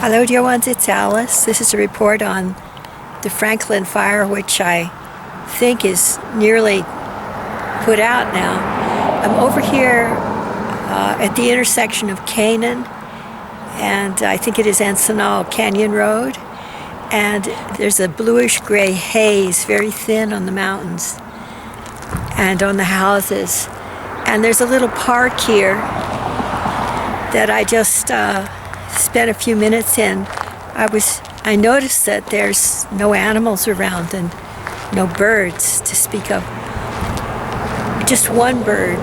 Hello dear ones, it's Alice. This is a report on the Franklin fire, which I think is nearly put out now. I'm over here at the intersection of Canaan and I think it is Encinal Canyon Road, and there's a bluish gray haze, very thin on the mountains and on the houses, and there's a little park here that I just spent a few minutes in. I noticed that there's no animals around and no birds to speak of. Just one bird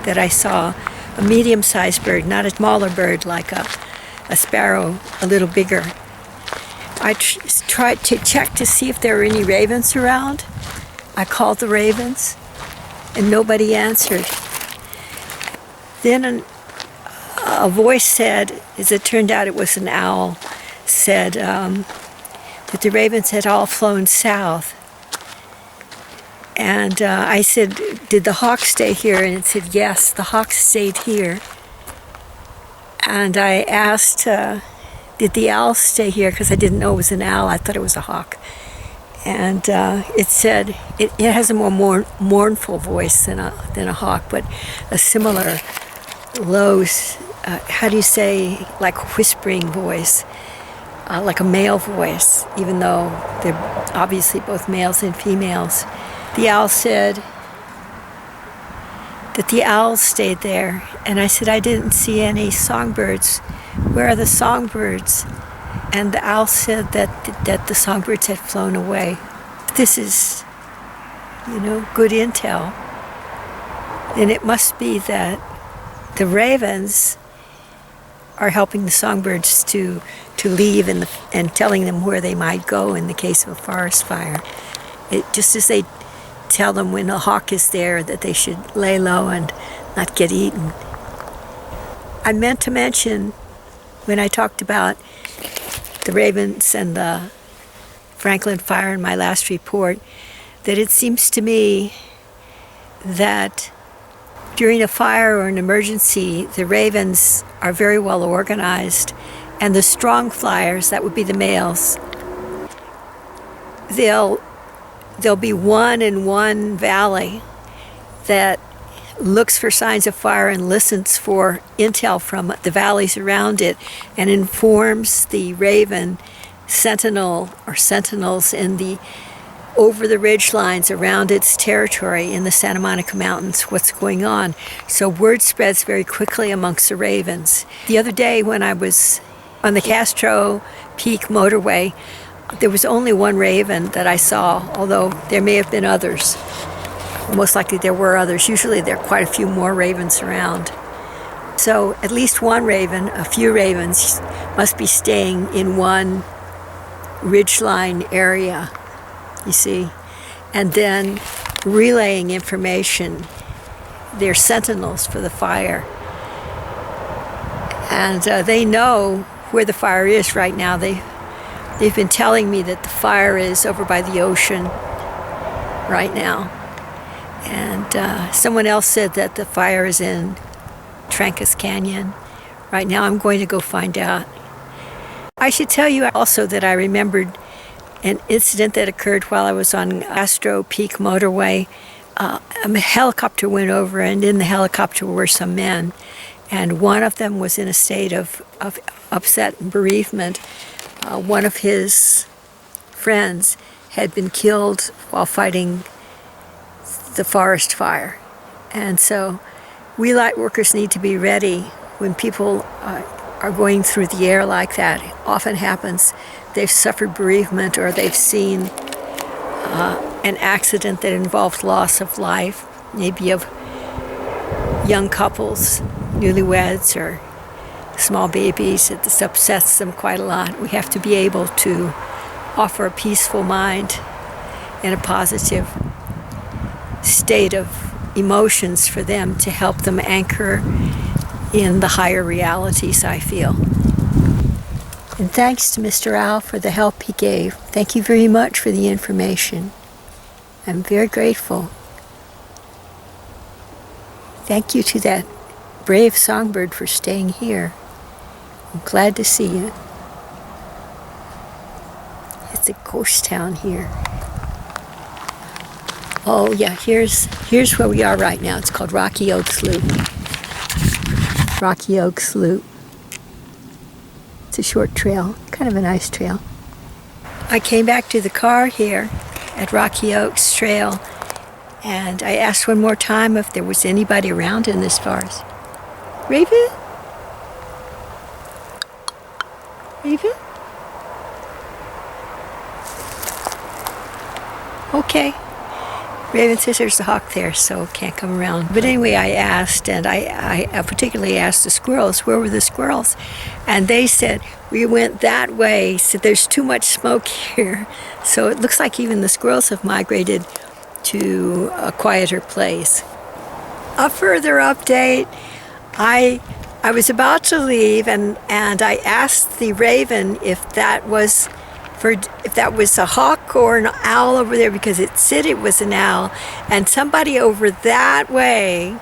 that I saw, a medium-sized bird, not a smaller bird like a sparrow, a little bigger. I tried to check to see if there were any ravens around. I called the ravens and nobody answered. Then a voice said, as it turned out it was an owl, said that the ravens had all flown south. And I said, did the hawk stay here? And it said, yes, the hawk stayed here. And I asked, did the owl stay here? Because I didn't know it was an owl, I thought it was a hawk. And it said, it has a more mournful voice than a hawk, but a similar low, how do you say, like whispering voice, like a male voice, even though they're obviously both males and females. The owl said that the owls stayed there, and I said I didn't see any songbirds. Where are the songbirds? And the owl said that the songbirds had flown away. This is, good intel. And it must be that the ravens are helping the songbirds to leave and telling them where they might go in the case of a forest fire. Just as they tell them when a hawk is there that they should lay low and not get eaten. I meant to mention when I talked about the ravens and the Franklin fire in my last report that it seems to me that during a fire or an emergency, the ravens are very well organized, and the strong flyers, that would be the males, there'll be one in one valley that looks for signs of fire and listens for intel from the valleys around it and informs the raven sentinel or sentinels over the ridge lines around its territory in the Santa Monica Mountains what's going on. So word spreads very quickly amongst the ravens. The other day when I was on the Castro Peak motorway, there was only one raven that I saw, although there may have been others. Most likely there were others. Usually there are quite a few more ravens around. So at least one raven, a few ravens, must be staying in one ridgeline area, you see, and then relaying information. They're sentinels for the fire. And they know where the fire is right now. They've been telling me that the fire is over by the ocean right now. And someone else said that the fire is in Trancas Canyon. Right now I'm going to go find out. I should tell you also that I remembered an incident that occurred while I was on Castro Peak motorway. A helicopter went over, and in the helicopter were some men. And one of them was in a state of upset and bereavement. One of his friends had been killed while fighting the forest fire. And so we light workers need to be ready when people are going through the air like that. It often happens they've suffered bereavement or they've seen an accident that involved loss of life, maybe of young couples, newlyweds, or small babies. This upsets them quite a lot. We have to be able to offer a peaceful mind and a positive state of emotions for them to help them anchor in the higher realities, I feel. And thanks to Mr. Owl for the help he gave. Thank you very much for the information. I'm very grateful. Thank you to that brave songbird for staying here. I'm glad to see you. It's a ghost town here. Oh yeah, here's where we are right now. It's called Rocky Oaks Loop. Rocky Oaks Loop. It's a short trail, kind of a nice trail. I came back to the car here at Rocky Oaks Trail, and I asked one more time if there was anybody around in this forest. Raven? Raven? Okay. Raven says there's a hawk there, so can't come around. But anyway, I asked, and I particularly asked the squirrels, where were the squirrels? And they said, we went that way, so there's too much smoke here. So it looks like even the squirrels have migrated to a quieter place. A further update, I was about to leave, and I asked the raven if that was a hawk or an owl over there, because it said it was an owl, and somebody over that way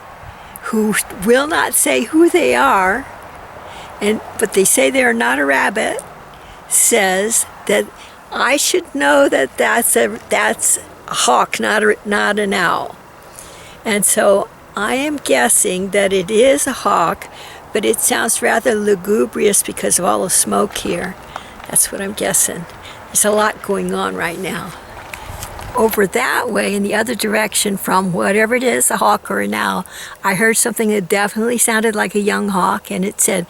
who will not say who they are, but they say they're not a rabbit, says that I should know that that's a hawk, not an owl. And so I am guessing that it is a hawk, but it sounds rather lugubrious because of all the smoke here. That's what I'm guessing. There's a lot going on right now. Over that way, in the other direction from whatever it is, a hawk or an owl, I heard something that definitely sounded like a young hawk, and it said,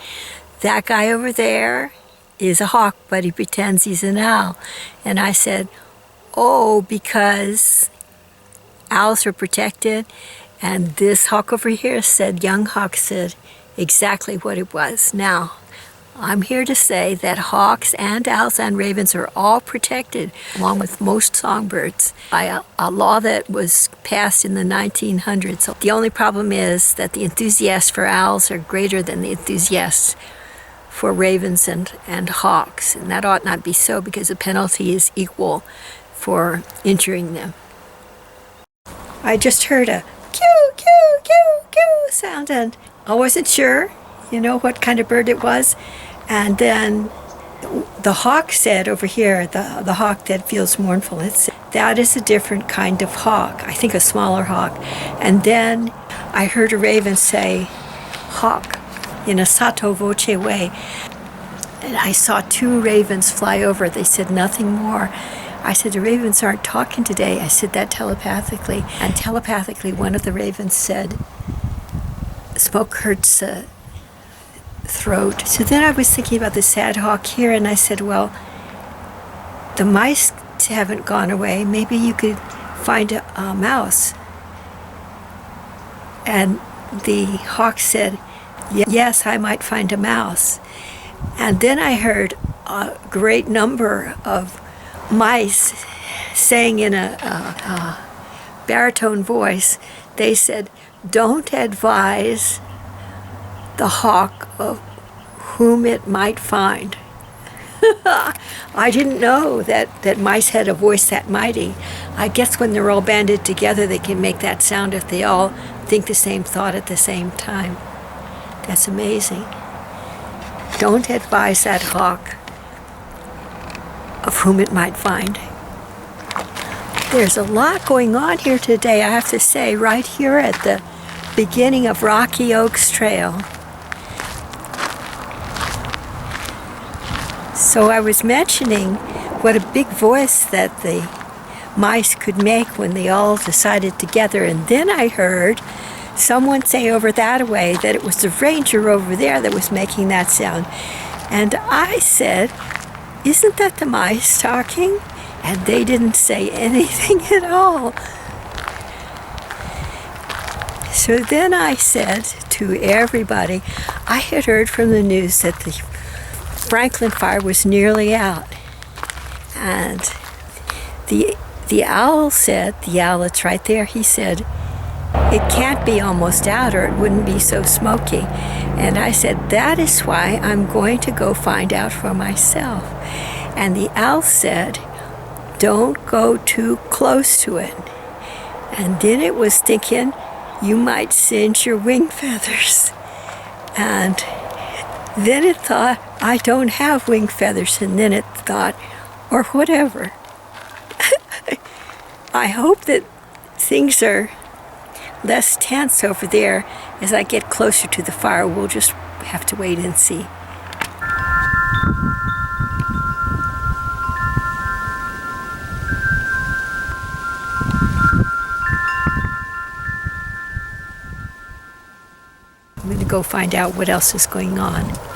that guy over there is a hawk, but he pretends he's an owl. And I said, oh, because owls are protected, and this hawk over here said, young hawk said exactly what it was. Now, I'm here to say that hawks and owls and ravens are all protected, along with most songbirds, by a law that was passed in the 1900s. So the only problem is that the enthusiasts for owls are greater than the enthusiasts for ravens and hawks. And that ought not be so, because the penalty is equal for injuring them. I just heard a coo, coo, coo, coo sound, and I wasn't sure, what kind of bird it was. And then the hawk said over here, the hawk that feels mournful, that is a different kind of hawk, I think a smaller hawk. And then I heard a raven say, hawk, in a sotto voce way. And I saw two ravens fly over. They said nothing more. I said, the ravens aren't talking today. I said that telepathically. And telepathically, one of the ravens said, smoke hurts the throat. So then I was thinking about the sad hawk here, and I said, well, the mice haven't gone away. Maybe you could find a mouse. And the hawk said, yes, I might find a mouse. And then I heard a great number of mice saying in a baritone voice, they said, don't advise the hawk of whom it might find. I didn't know that mice had a voice that mighty. I guess when they're all banded together, they can make that sound if they all think the same thought at the same time. That's amazing. Don't advise that hawk of whom it might find. There's a lot going on here today, I have to say, right here at the beginning of Rocky Oaks Trail. So I was mentioning what a big voice that the mice could make when they all decided together, and then I heard someone say over that way that it was the ranger over there that was making that sound. And I said, isn't that the mice talking? And they didn't say anything at all. So then I said to everybody, I had heard from the news that the Franklin fire was nearly out. And the owl said, the owl that's right there, he said, it can't be almost out or it wouldn't be so smoky. And I said, that is why I'm going to go find out for myself. And the owl said, don't go too close to it. And then it was thinking, you might singe your wing feathers. And then it thought, I don't have wing feathers. And then it thought, or whatever. I hope that things are less tense over there as I get closer to the fire. We'll just have to wait and see. I'm going to go find out what else is going on.